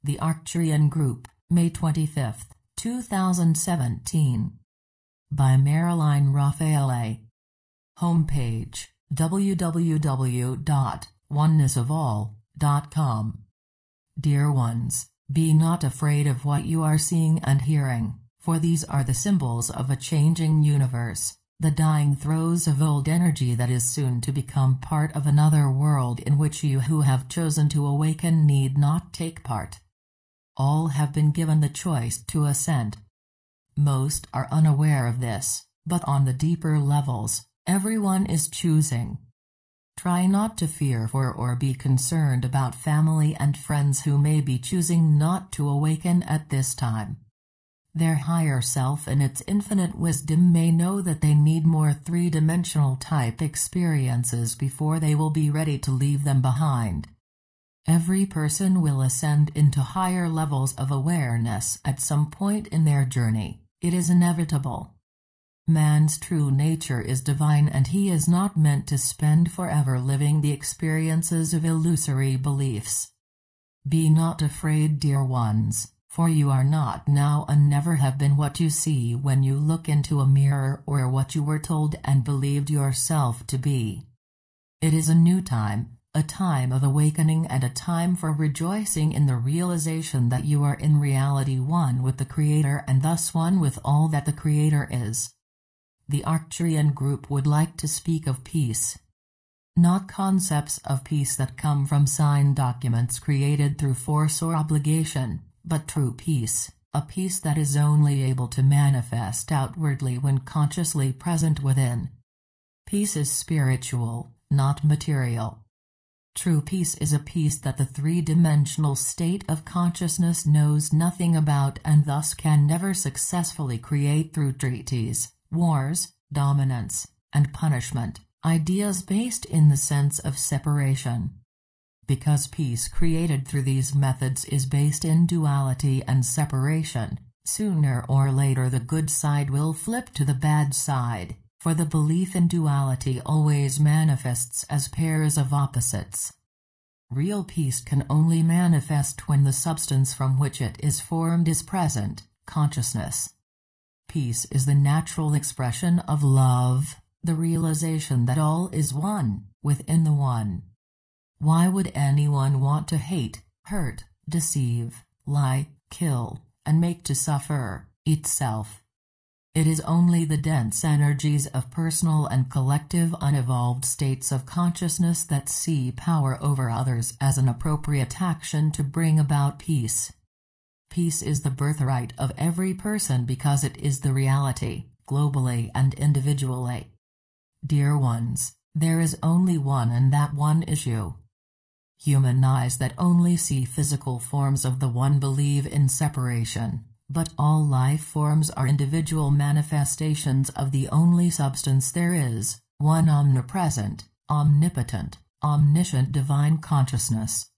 The Arcturian Group, May 25, 2017. By Marilyn Raffaele. Homepage, www.onenessofall.com. Dear ones, be not afraid of what you are seeing and hearing, for these are the symbols of a changing universe, the dying throes of old energy that is soon to become part of another world in which you who have chosen to awaken need not take part. All have been given the choice to ascend. Most are unaware of this, but on the deeper levels, everyone is choosing. Try not to fear for or be concerned about family and friends who may be choosing not to awaken at this time. Their higher self in its infinite wisdom may know that they need more three-dimensional type experiences before they will be ready to leave them behind. Every person will ascend into higher levels of awareness at some point in their journey. It is inevitable. Man's true nature is divine, and he is not meant to spend forever living the experiences of illusory beliefs. Be not afraid, dear ones, for you are not now and never have been what you see when you look into a mirror or what you were told and believed yourself to be. It is a new time, a time of awakening and a time for rejoicing in the realization that you are in reality one with the Creator and thus one with all that the Creator is. The Arcturian Group would like to speak of peace. Not concepts of peace that come from signed documents created through force or obligation, but true peace, a peace that is only able to manifest outwardly when consciously present within. Peace is spiritual, not material. True peace is a peace that the three-dimensional state of consciousness knows nothing about and thus can never successfully create through treaties, wars, dominance, and punishment, ideas based in the sense of separation. Because peace created through these methods is based in duality and separation, sooner or later the good side will flip to the bad side, for the belief in duality always manifests as pairs of opposites. Real peace can only manifest when the substance from which it is formed is present, consciousness. Peace is the natural expression of love, the realization that all is one, within the one. Why would anyone want to hate, hurt, deceive, lie, kill, and make to suffer itself? It is only the dense energies of personal and collective unevolved states of consciousness that see power over others as an appropriate action to bring about peace. Peace is the birthright of every person because it is the reality, globally and individually. Dear ones, there is only one and that one issue. Human eyes that only see physical forms of the one believe in separation, but all life forms are individual manifestations of the only substance there is, one omnipresent, omnipotent, omniscient divine consciousness.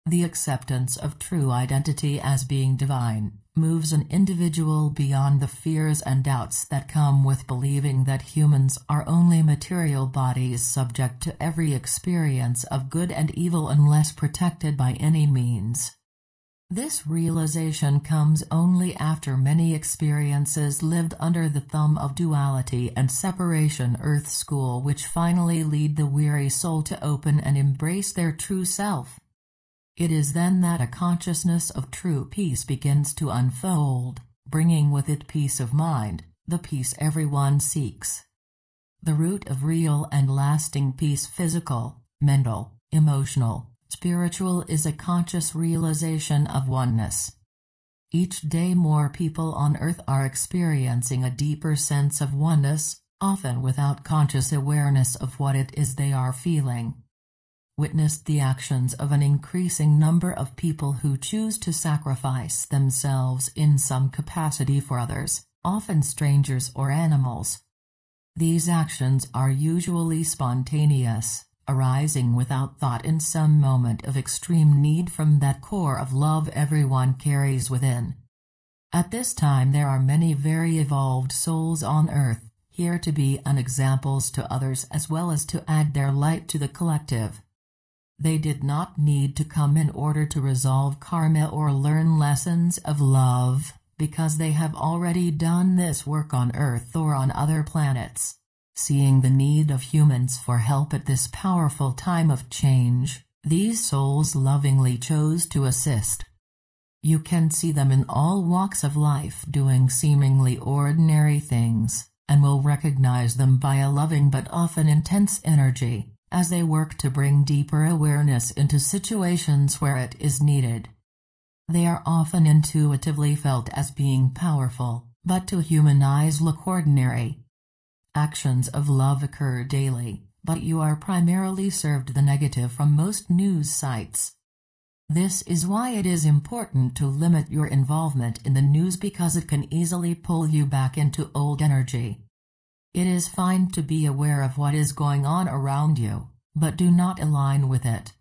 The acceptance of true identity as being divine moves an individual beyond the fears and doubts that come with believing that humans are only material bodies subject to every experience of good and evil unless protected by any means. This realization comes only after many experiences lived under the thumb of duality and separation earth school, which finally lead the weary soul to open and embrace their true self. It is then that a consciousness of true peace begins to unfold, bringing with it peace of mind, the peace everyone seeks. The root of real and lasting peace, physical, mental, emotional, spiritual, is a conscious realization of oneness. Each day more people on earth are experiencing a deeper sense of oneness, often without conscious awareness of what it is they are feeling. Witnessed the actions of an increasing number of people who choose to sacrifice themselves in some capacity for others, often strangers or animals. These actions are usually spontaneous, arising without thought in some moment of extreme need from that core of love everyone carries within. At this time there are many very evolved souls on earth, here to be an examples to others as well as to add their light to the collective. They did not need to come in order to resolve karma or learn lessons of love, because they have already done this work on Earth or on other planets. Seeing the need of humans for help at this powerful time of change, these souls lovingly chose to assist. You can see them in all walks of life doing seemingly ordinary things, and will recognize them by a loving but often intense energy, as they work to bring deeper awareness into situations where it is needed. They are often intuitively felt as being powerful, but to human eyes look ordinary. Actions of love occur daily, but you are primarily served the negative from most news sites. This is why it is important to limit your involvement in the news, because it can easily pull you back into old energy. It is fine to be aware of what is going on around you, but do not align with it.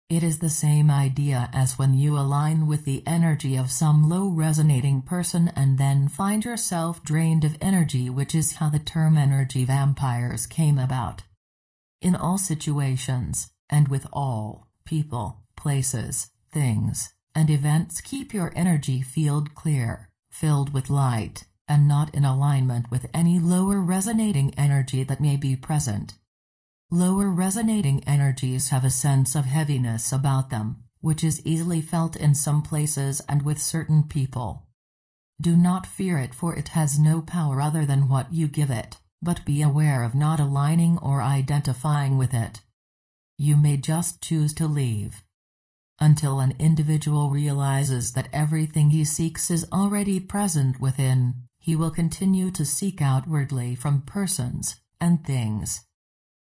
It is the same idea as when you align with the energy of some low-resonating person and then find yourself drained of energy, which is how the term energy vampires came about. In all situations, and with all people, places, things, and events, keep your energy field clear, filled with light, and not in alignment with any lower resonating energy that may be present. Lower resonating energies have a sense of heaviness about them, which is easily felt in some places and with certain people. Do not fear it, for it has no power other than what you give it, but be aware of not aligning or identifying with it. You may just choose to leave. Until an individual realizes that everything he seeks is already present within, he will continue to seek outwardly from persons and things.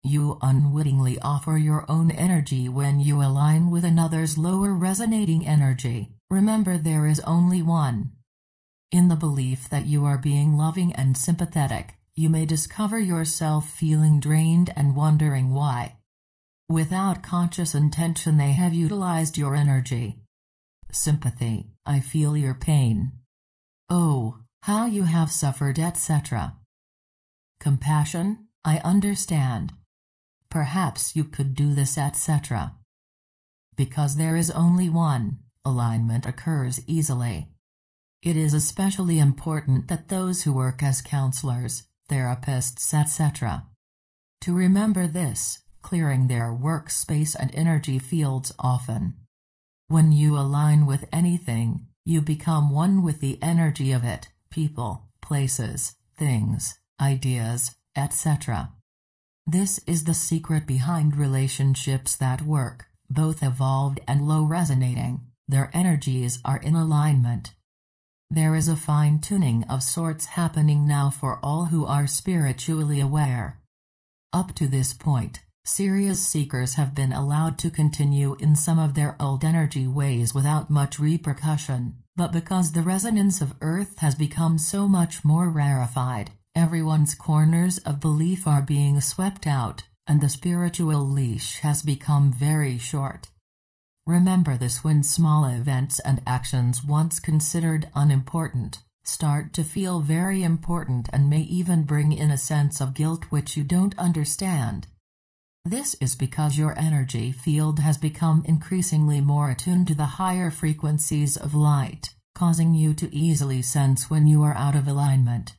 You unwittingly offer your own energy when you align with another's lower resonating energy. Remember, there is only one. In the belief that you are being loving and sympathetic, you may discover yourself feeling drained and wondering why. Without conscious intention, they have utilized your energy. Sympathy, I feel your pain. Oh, how you have suffered, etc. Compassion, I understand. Perhaps you could do this, etc. Because there is only one, alignment occurs easily. It is especially important that those who work as counselors, therapists, etc. to remember this, clearing their workspace and energy fields often. When you align with anything, you become one with the energy of it, people, places, things, ideas, etc. This is the secret behind relationships that work, both evolved and low resonating. Their energies are in alignment. There is a fine-tuning of sorts happening now for all who are spiritually aware. Up to this point, serious seekers have been allowed to continue in some of their old energy ways without much repercussion, but because the resonance of Earth has become so much more rarefied, everyone's corners of belief are being swept out, and the spiritual leash has become very short. Remember this when small events and actions once considered unimportant start to feel very important and may even bring in a sense of guilt which you don't understand. This is because your energy field has become increasingly more attuned to the higher frequencies of light, causing you to easily sense when you are out of alignment.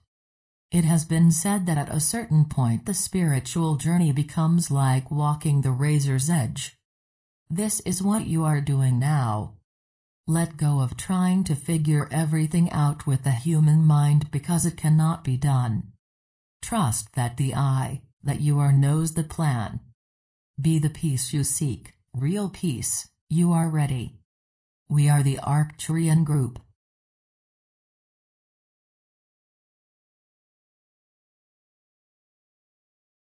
It has been said that at a certain point the spiritual journey becomes like walking the razor's edge. This is what you are doing now. Let go of trying to figure everything out with the human mind, because it cannot be done. Trust that the I, that you are, knows the plan. Be the peace you seek, real peace. You are ready. We are the Arcturian group.